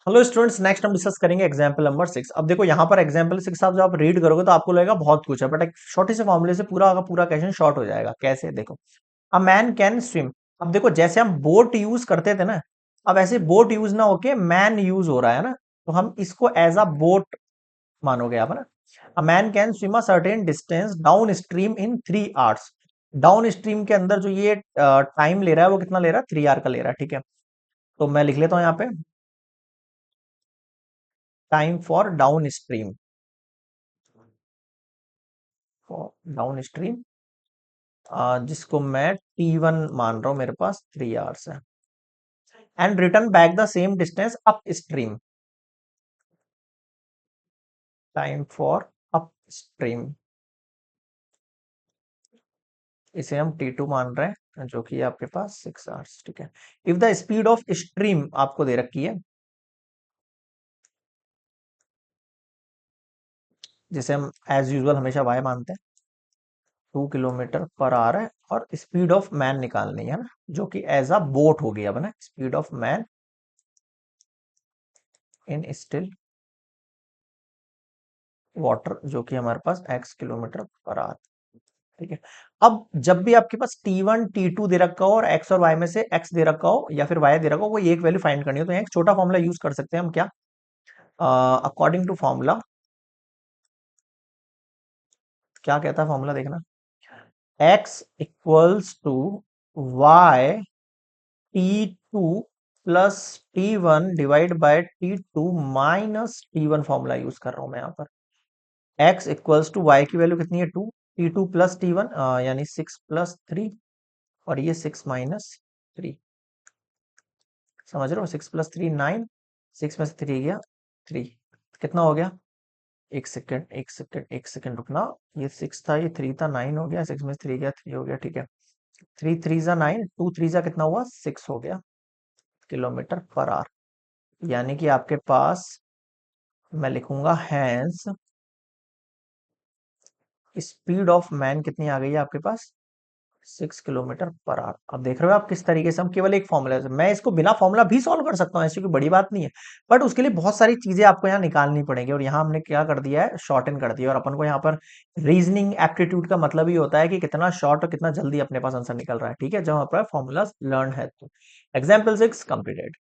Hello students, next हम discuss करेंगे example number 6। अब देखो यहाँ पर एग्जाम्पल 6 आप जब आप रीड करोगे तो आपको लगेगा बहुत कुछ है, बट एक छोटे से फॉर्मूले से पूरा का पूरा क्वेश्चन शॉर्ट हो जाएगा। कैसे? देखो, अ मैन कैन स्विम। अब देखो, जैसे हम बोट यूज करते थे ना, अब ऐसे बोट यूज ना होके मैन यूज हो रहा है ना, तो हम इसको एज अ बोट मानोगे आप, है ना। A man can swim a certain distance down stream in 3 hours. Down stream के अंदर जो ये टाइम ले रहा है वो कितना ले रहा है? 3 आवर का ले रहा है, ठीक है। तो मैं लिख लेता हूँ यहाँ पे time for down stream, down stream, जिसको मैं T1 मान रहा हूं, मेरे पास 3 आवर्स है। And return back the same distance up stream, time for up stream, इसे हम T2 मान रहे हैं, जो कि आपके पास 6 आवर्स, ठीक है। If the speed of stream आपको दे रखी है, जिसे हम एज यूजुअल हमेशा वाई मानते हैं, 2 किलोमीटर पर आवर है, और स्पीड ऑफ मैन निकालनी है ना, जो कि एज अ बोट हो गया, ना speed of man in still water, जो कि हमारे पास x किलोमीटर पर आवर, ठीक है। अब जब भी आपके पास T1 T2 दे रखा हो और x और y में से x दे रखा हो या फिर y दे रखा हो, कोई एक वैल्यू फाइंड करनी हो, तो यहाँ एक छोटा फॉर्मूला यूज कर सकते हैं हम। क्या? अकॉर्डिंग टू फॉर्मूला, क्या कहता है फॉर्मूला? देखना, x equals to y T2 plus T1 divide by T2 minus T1। Formula use कर रहा हूं मैं यहाँ पर। x इक्वल्स टू y की वैल्यू कितनी है? 2, T2 प्लस T1 यानी 6 + 3, और ये 6 - 3, समझ रहे हो? 6 + 3 9, 6 में से 3 गया 3, कितना हो गया? एक सेकेंड, एक सेकेंड, एक सेकेंड रुकना। ये 6 था, ये 3 था, 9 हो गया, 6 में से 3 गया 3 हो गया, ठीक है। 3 3 = 9, 2 3 कितना हुआ? 6 हो गया km/h। यानी कि आपके पास मैं लिखूंगा हैंस स्पीड ऑफ मैन कितनी आ गई है आपके पास? 6 km/h। अब देख रहे हो आप किस तरीके से हम केवल एक फॉर्मूला से, मैं इसको बिना फॉर्मूला भी सॉल्व कर सकता हूँ, ऐसी कोई बड़ी बात नहीं है। बट उसके लिए बहुत सारी चीजें आपको यहाँ निकालनी पड़ेंगी, और यहाँ हमने क्या कर दिया है? शॉर्टन कर दिया। और अपन को यहाँ पर रीजनिंग एप्टीट्यूड का मतलब ही होता है कि कितना शॉर्ट और कितना जल्दी अपने पास आंसर निकल रहा है, ठीक है, जब हमारे फॉर्मूला लर्न है तो। Example 6 completed.